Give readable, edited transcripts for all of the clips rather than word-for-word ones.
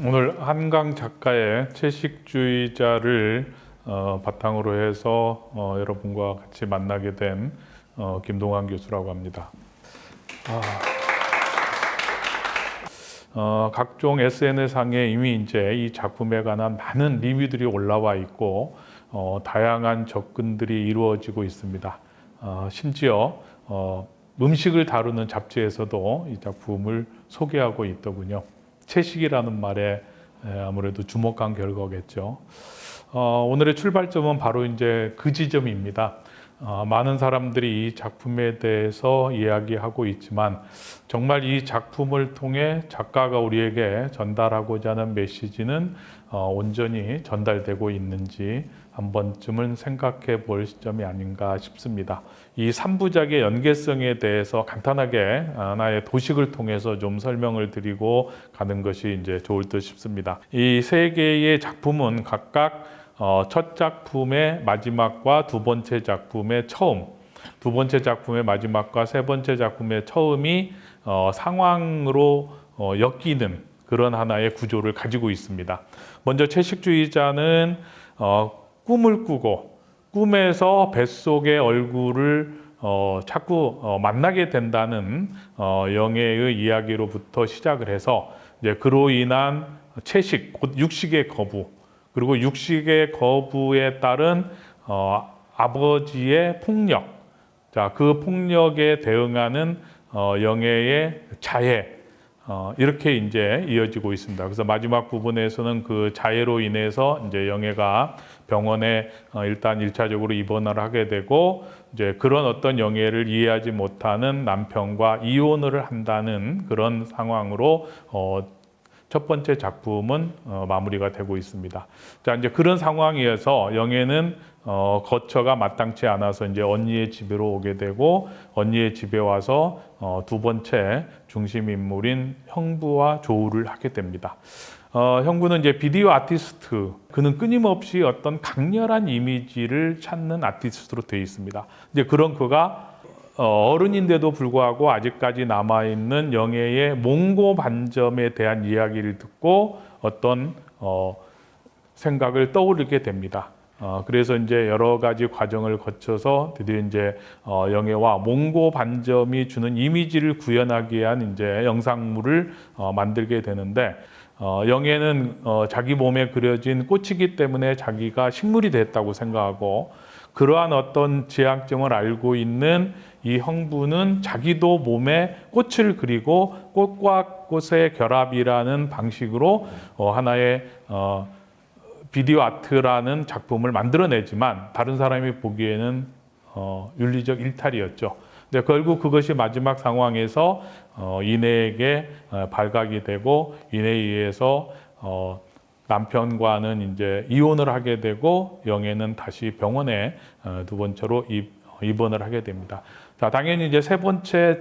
오늘 한강 작가의 채식주의자를 바탕으로 해서 여러분과 같이 만나게 된 김동환 교수라고 합니다. 각종 SNS상에 이미 이제 이 작품에 관한 많은 리뷰들이 올라와 있고 다양한 접근들이 이루어지고 있습니다. 심지어 음식을 다루는 잡지에서도 이 작품을 소개하고 있더군요. 채식이라는 말에 아무래도 주목한 결과겠죠. 오늘의 출발점은 바로 이제 그 지점입니다. 많은 사람들이 이 작품에 대해서 이야기하고 있지만 정말 이 작품을 통해 작가가 우리에게 전달하고자 하는 메시지는 온전히 전달되고 있는지 한 번쯤은 생각해 볼 시점이 아닌가 싶습니다. 이 3부작의 연계성에 대해서 간단하게 하나의 도식을 통해서 좀 설명을 드리고 가는 것이 이제 좋을 듯 싶습니다. 이 세 개의 작품은 각각 첫 작품의 마지막과 두 번째 작품의 처음, 두 번째 작품의 마지막과 세 번째 작품의 처음이 상황으로 엮이는 그런 하나의 구조를 가지고 있습니다. 먼저 채식주의자는 꿈을 꾸고 꿈에서 뱃속의 얼굴을 자꾸 만나게 된다는 영예의 이야기로부터 시작을 해서 이제 그로 인한 채식, 곧 육식의 거부, 그리고 육식의 거부에 따른 아버지의 폭력, 자, 그 폭력에 대응하는 영예의 자해, 이렇게 이제 이어지고 있습니다. 그래서 마지막 부분에서는 그 자해로 인해서 이제 영예가 병원에 일단 1차적으로 입원을 하게 되고 이제 그런 어떤 영예를 이해하지 못하는 남편과 이혼을 한다는 그런 상황으로 첫 번째 작품은 마무리가 되고 있습니다. 자, 이제 그런 상황이어서 영예는 거처가 마땅치 않아서 이제 언니의 집으로 오게 되고 언니의 집에 와서 두 번째 중심 인물인 형부와 조우를 하게 됩니다. 형부는 이제 비디오 아티스트, 그는 끊임없이 어떤 강렬한 이미지를 찾는 아티스트로 되어 있습니다. 이제 그런 그가 어른인데도 불구하고 아직까지 남아있는 영예의 몽고 반점에 대한 이야기를 듣고 어떤 생각을 떠올리게 됩니다. 그래서 이제 여러 가지 과정을 거쳐서 드디어 이제 영예와 몽고 반점이 주는 이미지를 구현하기 위한 이제 영상물을 만들게 되는데 영예는 자기 몸에 그려진 꽃이기 때문에 자기가 식물이 됐다고 생각하고 그러한 어떤 지향점을 알고 있는 이 형부는 자기도 몸에 꽃을 그리고 꽃과 꽃의 결합이라는 방식으로 하나의 비디오 아트라는 작품을 만들어내지만 다른 사람이 보기에는 윤리적 일탈이었죠. 근데 결국 그것이 마지막 상황에서 이내에게 발각이 되고 이내에 의해서 남편과는 이제 이혼을 하게 되고 영예는 다시 병원에 두 번째로 입원을 하게 됩니다. 자, 당연히 이제 세 번째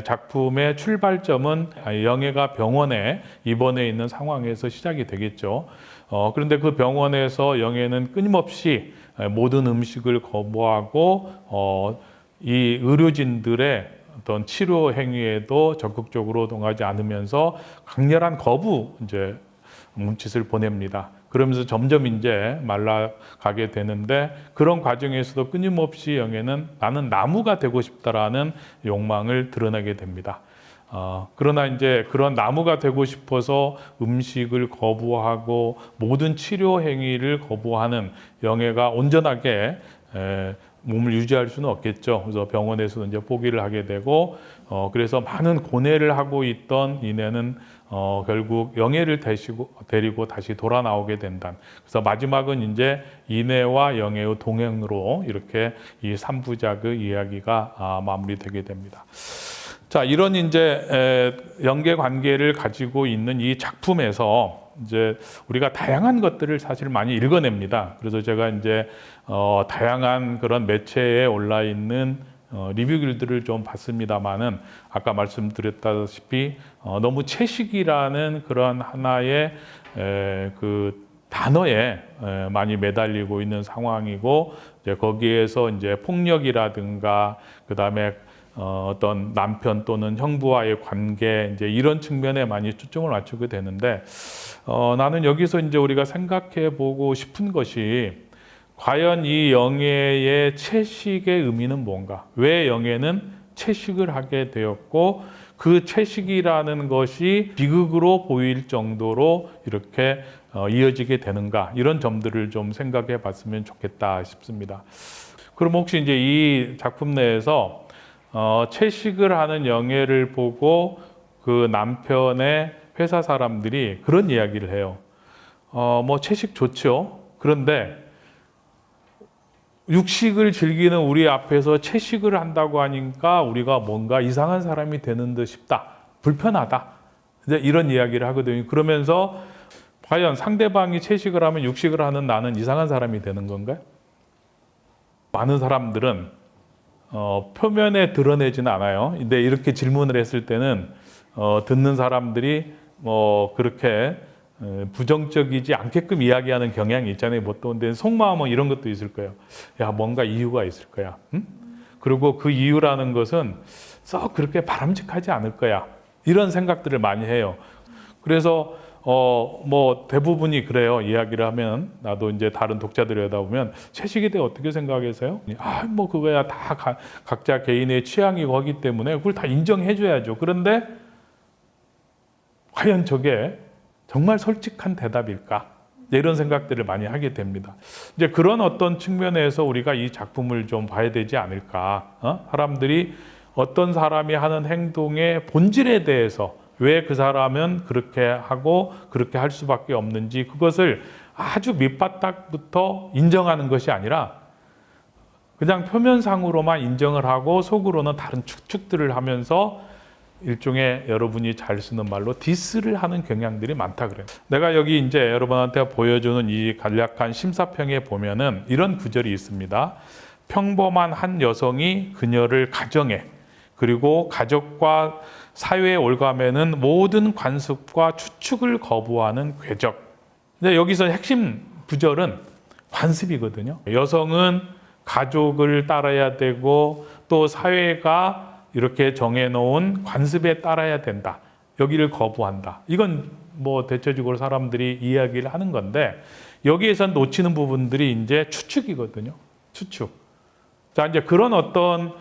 작품의 출발점은 영예가 병원에 입원해 있는 상황에서 시작이 되겠죠. 그런데 그 병원에서 영예는 끊임없이 모든 음식을 거부하고 이 의료진들의 어떤 치료 행위에도 적극적으로 동하지 않으면서 강렬한 거부 이제 몸짓을 보냅니다. 그러면서 점점 이제 말라가게 되는데 그런 과정에서도 끊임없이 영예는 나는 나무가 되고 싶다라는 욕망을 드러내게 됩니다. 그러나 이제 그런 나무가 되고 싶어서 음식을 거부하고 모든 치료 행위를 거부하는 영예가 온전하게 몸을 유지할 수는 없겠죠. 그래서 병원에서도 이제 포기를 하게 되고 그래서 많은 고뇌를 하고 있던 이내는 결국 영예를 데리고 다시 돌아 나오게 된다. 그래서 마지막은 이제 이내와 영예의 동행으로 이렇게 이 3부작의 이야기가 마무리되게 됩니다. 자, 이런 이제 연계 관계를 가지고 있는 이 작품에서 이제 우리가 다양한 것들을 사실 많이 읽어냅니다. 그래서 제가 이제 다양한 그런 매체에 올라 있는 리뷰글들을 좀 봤습니다만은 아까 말씀드렸다시피 너무 채식이라는 그런 하나의 그 단어에 많이 매달리고 있는 상황이고 이제 거기에서 이제 폭력이라든가 그다음에 어떤 남편 또는 형부와의 관계 이제 이런 측면에 많이 초점을 맞추게 되는데 나는 여기서 이제 우리가 생각해 보고 싶은 것이 과연 이 영예의 채식의 의미는 뭔가? 왜 영예는 채식을 하게 되었고 그 채식이라는 것이 비극으로 보일 정도로 이렇게 이어지게 되는가? 이런 점들을 좀 생각해 봤으면 좋겠다 싶습니다. 그럼 혹시 이제 이 작품 내에서 채식을 하는 영예를 보고 그 남편의 회사 사람들이 그런 이야기를 해요. 뭐 채식 좋죠. 그런데 육식을 즐기는 우리 앞에서 채식을 한다고 하니까 우리가 뭔가 이상한 사람이 되는 듯 싶다. 불편하다. 이제 이런 이야기를 하거든요. 그러면서 과연 상대방이 채식을 하면 육식을 하는 나는 이상한 사람이 되는 건가요? 많은 사람들은 표면에 드러내지는 않아요. 근데 이렇게 질문을 했을 때는 듣는 사람들이 뭐 그렇게 부정적이지 않게끔 이야기하는 경향이 있잖아요. 보통 근데 속마음은 이런 것도 있을 거예요. 야, 뭔가 이유가 있을 거야. 응? 그리고 그 이유라는 것은 썩 그렇게 바람직하지 않을 거야. 이런 생각들을 많이 해요. 그래서 뭐 대부분이 그래요. 이야기를 하면 나도 이제 다른 독자들이 하다 보면 채식에 대해 어떻게 생각하세요? 뭐 그거야 다 각자 개인의 취향이고 하기 때문에 그걸 다 인정해 줘야죠. 그런데 과연 저게 정말 솔직한 대답일까? 이런 생각들을 많이 하게 됩니다. 이제 그런 어떤 측면에서 우리가 이 작품을 좀 봐야 되지 않을까? 사람들이 어떤 사람이 하는 행동의 본질에 대해서 왜 그 사람은 그렇게 하고 그렇게 할 수밖에 없는지 그것을 아주 밑바닥부터 인정하는 것이 아니라 그냥 표면상으로만 인정을 하고 속으로는 다른 축들을 하면서 일종의 여러분이 잘 쓰는 말로 디스를 하는 경향들이 많다 그래요. 내가 여기 이제 여러분한테 보여주는 이 간략한 심사평에 보면은 이런 구절이 있습니다. 평범한 한 여성이 그녀를 가정에 그리고 가족과 사회에 올가매는 모든 관습과 추측을 거부하는 궤적. 근데 여기서 핵심 구절은 관습이거든요. 여성은 가족을 따라야 되고 또 사회가 이렇게 정해놓은 관습에 따라야 된다. 여기를 거부한다. 이건 뭐 대체적으로 사람들이 이야기를 하는 건데 여기에서 놓치는 부분들이 이제 추측이거든요. 추측. 자, 이제 그런 어떤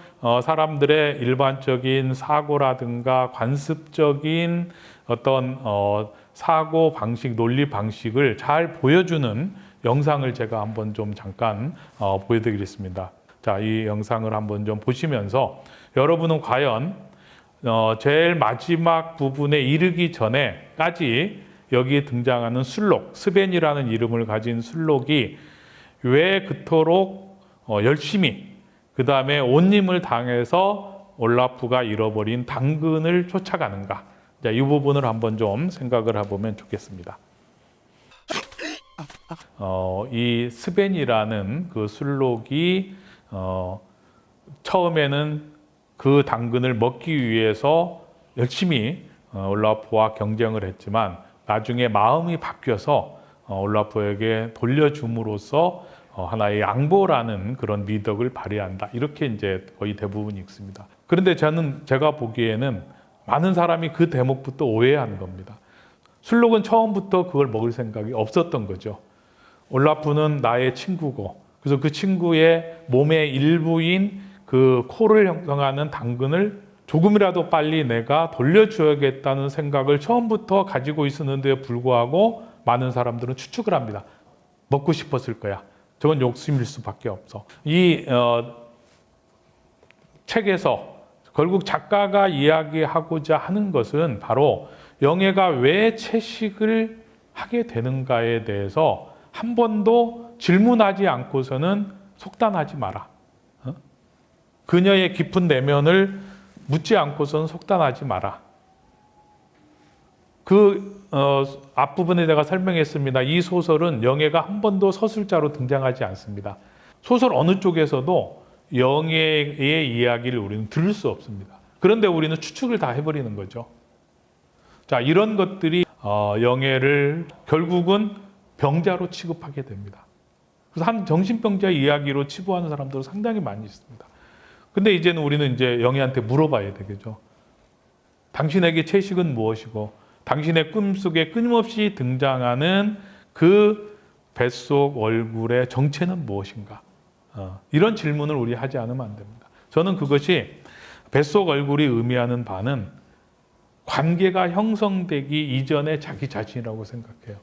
사람들의 일반적인 사고라든가 관습적인 어떤 사고 방식, 논리 방식을 잘 보여주는 영상을 제가 한번 좀 잠깐 보여드리겠습니다. 자, 이 영상을 한번 좀 보시면서 여러분은 과연 제일 마지막 부분에 이르기 전에까지 여기에 등장하는 술록, 스벤이라는 이름을 가진 술록이 왜 그토록 열심히 그 다음에 온 힘을 당해서 올라프가 잃어버린 당근을 쫓아가는가. 자, 이 부분을 한번 좀 생각을 해보면 좋겠습니다. 이 스벤이라는 그 술록이 처음에는 그 당근을 먹기 위해서 열심히 올라프와 경쟁을 했지만 나중에 마음이 바뀌어서 올라프에게 돌려줌으로써 하나의 양보라는 그런 미덕을 발휘한다. 이렇게 이제 거의 대부분이 있습니다. 그런데 제가 보기에는 많은 사람이 그 대목부터 오해한 겁니다. 술록은 처음부터 그걸 먹을 생각이 없었던 거죠. 올라프는 나의 친구고, 그래서 그 친구의 몸의 일부인 그 코를 형성하는 당근을 조금이라도 빨리 내가 돌려줘야겠다는 생각을 처음부터 가지고 있었는데 불구하고 많은 사람들은 추측을 합니다. 먹고 싶었을 거야. 저건 욕심일 수밖에 없어. 이 책에서 결국 작가가 이야기하고자 하는 것은 바로 영예가 왜 채식을 하게 되는가에 대해서 한 번도 질문하지 않고서는 속단하지 마라. 그녀의 깊은 내면을 묻지 않고서는 속단하지 마라. 앞부분에 내가 설명했습니다. 이 소설은 영예가 한 번도 서술자로 등장하지 않습니다. 소설 어느 쪽에서도 영예의 이야기를 우리는 들을 수 없습니다. 그런데 우리는 추측을 다 해버리는 거죠. 자, 이런 것들이 영예를 결국은 병자로 취급하게 됩니다. 그래서 한 정신병자 이야기로 치부하는 사람들은 상당히 많이 있습니다. 근데 이제는 우리는 이제 영애한테 물어봐야 되겠죠. 당신에게 채식은 무엇이고 당신의 꿈속에 끊임없이 등장하는 그 뱃속 얼굴의 정체는 무엇인가? 이런 질문을 우리 하지 않으면 안 됩니다. 저는 그것이 뱃속 얼굴이 의미하는 바는 관계가 형성되기 이전의 자기 자신이라고 생각해요.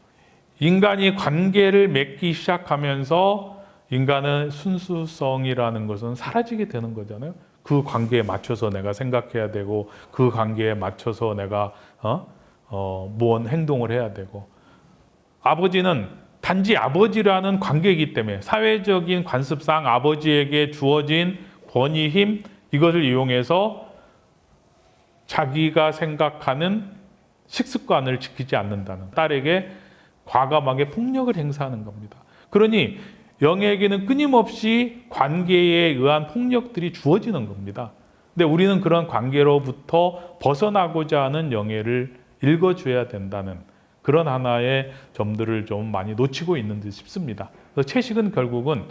인간이 관계를 맺기 시작하면서 인간의 순수성이라는 것은 사라지게 되는 거잖아요. 그 관계에 맞춰서 내가 생각해야 되고 그 관계에 맞춰서 내가 무언 행동을 해야 되고, 아버지는 단지 아버지라는 관계이기 때문에 사회적인 관습상 아버지에게 주어진 권위, 힘, 이것을 이용해서 자기가 생각하는 식습관을 지키지 않는다는, 딸에게 과감하게 폭력을 행사하는 겁니다. 그러니 영애에게는 끊임없이 관계에 의한 폭력들이 주어지는 겁니다. 근데 우리는 그런 관계로부터 벗어나고자 하는 영애를 읽어줘야 된다는 그런 하나의 점들을 좀 많이 놓치고 있는 듯 싶습니다. 그래서 채식은 결국은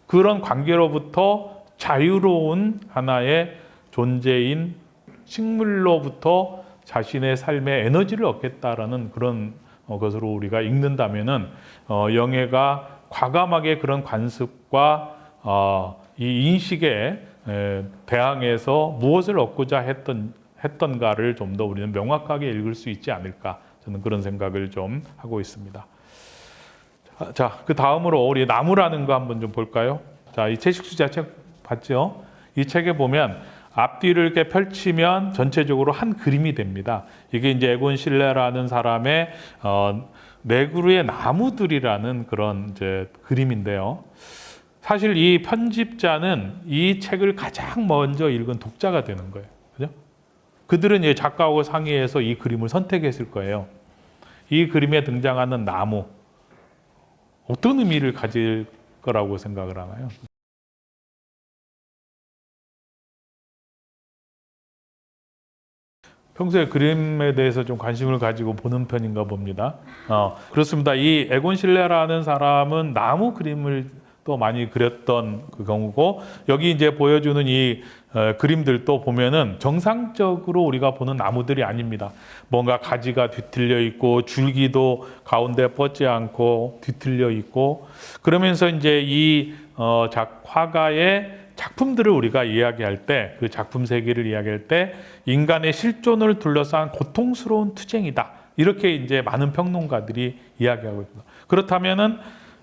그런 관계로부터 자유로운 하나의 존재인 식물로부터 자신의 삶의 에너지를 얻겠다라는 그런 것으로 우리가 읽는다면은 영애가 과감하게 그런 관습과 이 인식에 대항해서 무엇을 얻고자 했던가를 좀 더 우리는 명확하게 읽을 수 있지 않을까, 저는 그런 생각을 좀 하고 있습니다. 자, 그 다음으로 우리 나무라는 거 한번 좀 볼까요? 자, 이 채식주자 책 봤죠? 이 책에 보면 앞뒤를 이렇게 펼치면 전체적으로 한 그림이 됩니다. 이게 이제 에곤 실레라는 사람의 네 그루의 나무들이라는 그런 이제 그림인데요. 사실 이 편집자는 이 책을 가장 먼저 읽은 독자가 되는 거예요. 그죠? 그들은 이제 작가하고 상의해서 이 그림을 선택했을 거예요. 이 그림에 등장하는 나무, 어떤 의미를 가질 거라고 생각을 하나요? 평소에 그림에 대해서 좀 관심을 가지고 보는 편인가 봅니다. 그렇습니다. 이 에곤 실레라는 사람은 나무 그림을 또 많이 그렸던 그 경우고, 여기 이제 보여주는 이 그림들도 보면은 정상적으로 우리가 보는 나무들이 아닙니다. 뭔가 가지가 뒤틀려 있고 줄기도 가운데 뻗지 않고 뒤틀려 있고, 그러면서 이제 이 화가의 작품들을 우리가 이야기할 때, 그 작품 세계를 이야기할 때 인간의 실존을 둘러싼 고통스러운 투쟁이다, 이렇게 이제 많은 평론가들이 이야기하고 있습니다. 그렇다면은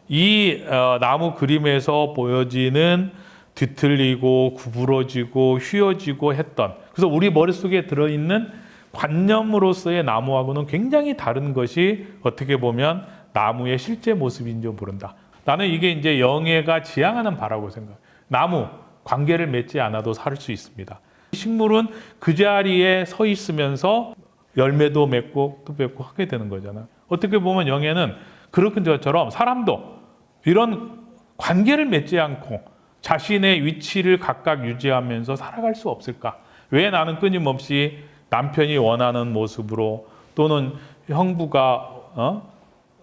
이 나무 그림에서 보여지는 뒤틀리고 구부러지고 휘어지고 했던, 그래서 우리 머릿속에 들어있는 관념으로서의 나무하고는 굉장히 다른 것이 어떻게 보면 나무의 실제 모습인지 모른다. 나는 이게 이제 영애가 지향하는 바라고 생각해요. 나무, 관계를 맺지 않아도 살 수 있습니다. 식물은 그 자리에 서 있으면서 열매도 맺고 또 맺고 하게 되는 거잖아요. 어떻게 보면 영애는 그런 것처럼 사람도 이런 관계를 맺지 않고 자신의 위치를 각각 유지하면서 살아갈 수 없을까? 왜 나는 끊임없이 남편이 원하는 모습으로, 또는 형부가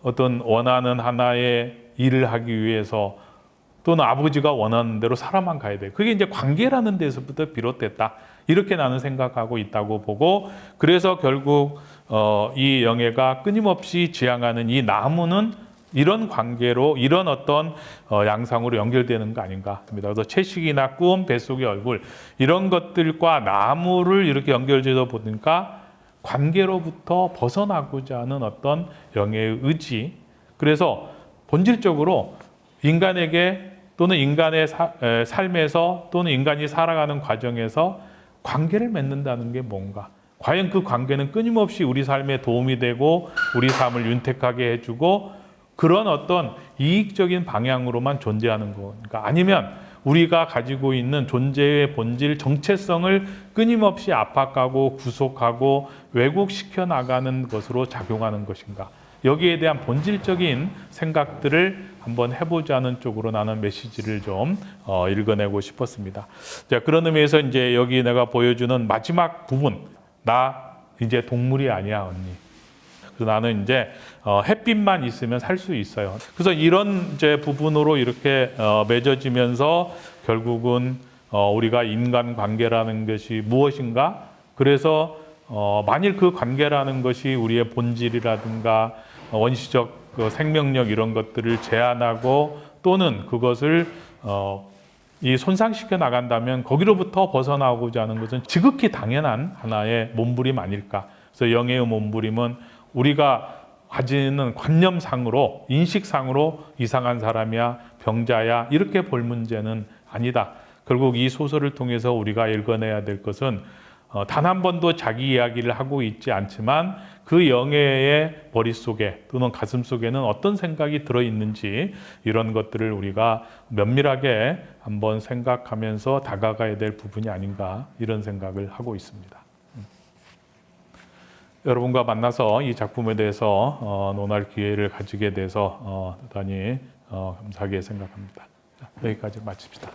어떤 원하는 하나의 일을 하기 위해서, 또는 아버지가 원하는 대로 살아만 가야 돼. 그게 이제 관계라는 데서부터 비롯됐다, 이렇게 나는 생각하고 있다고 보고, 그래서 결국 이 영애가 끊임없이 지향하는 이 나무는 이런 관계로, 이런 어떤 양상으로 연결되는 거 아닌가 합니다. 그래서 채식이나 꿈, 뱃속의 얼굴, 이런 것들과 나무를 이렇게 연결해서 보니까 관계로부터 벗어나고자 하는 어떤 영애의 의지, 그래서 본질적으로 인간에게, 또는 인간의 삶에서, 또는 인간이 살아가는 과정에서 관계를 맺는다는 게 뭔가, 과연 그 관계는 끊임없이 우리 삶에 도움이 되고 우리 삶을 윤택하게 해주고 그런 어떤 이익적인 방향으로만 존재하는 거니까, 아니면 우리가 가지고 있는 존재의 본질, 정체성을 끊임없이 압박하고 구속하고 왜곡시켜 나가는 것으로 작용하는 것인가, 여기에 대한 본질적인 생각들을 한번 해보자는 쪽으로 나는 메시지를 좀 읽어내고 싶었습니다. 자, 그런 의미에서 이제 여기 내가 보여주는 마지막 부분, 나 이제 동물이 아니야, 언니. 그래서 나는 이제 햇빛만 있으면 살 수 있어요. 그래서 이런 이제 부분으로 이렇게 맺어지면서 결국은 우리가 인간 관계라는 것이 무엇인가? 그래서 만일 그 관계라는 것이 우리의 본질이라든가 원시적 그 생명력 이런 것들을 제한하고 또는 그것을 이 손상시켜 나간다면 거기로부터 벗어나고자 하는 것은 지극히 당연한 하나의 몸부림 아닐까. 그래서 영의 몸부림은 우리가 가지는 관념상으로 인식상으로 이상한 사람이야 병자야 이렇게 볼 문제는 아니다. 결국 이 소설을 통해서 우리가 읽어내야 될 것은 단 한 번도 자기 이야기를 하고 있지 않지만 그 영예의 머릿속에 또는 가슴 속에는 어떤 생각이 들어있는지 이런 것들을 우리가 면밀하게 한번 생각하면서 다가가야 될 부분이 아닌가 이런 생각을 하고 있습니다. 여러분과 만나서 이 작품에 대해서 논할 기회를 가지게 돼서 대단히 감사하게 생각합니다. 여기까지 마칩시다.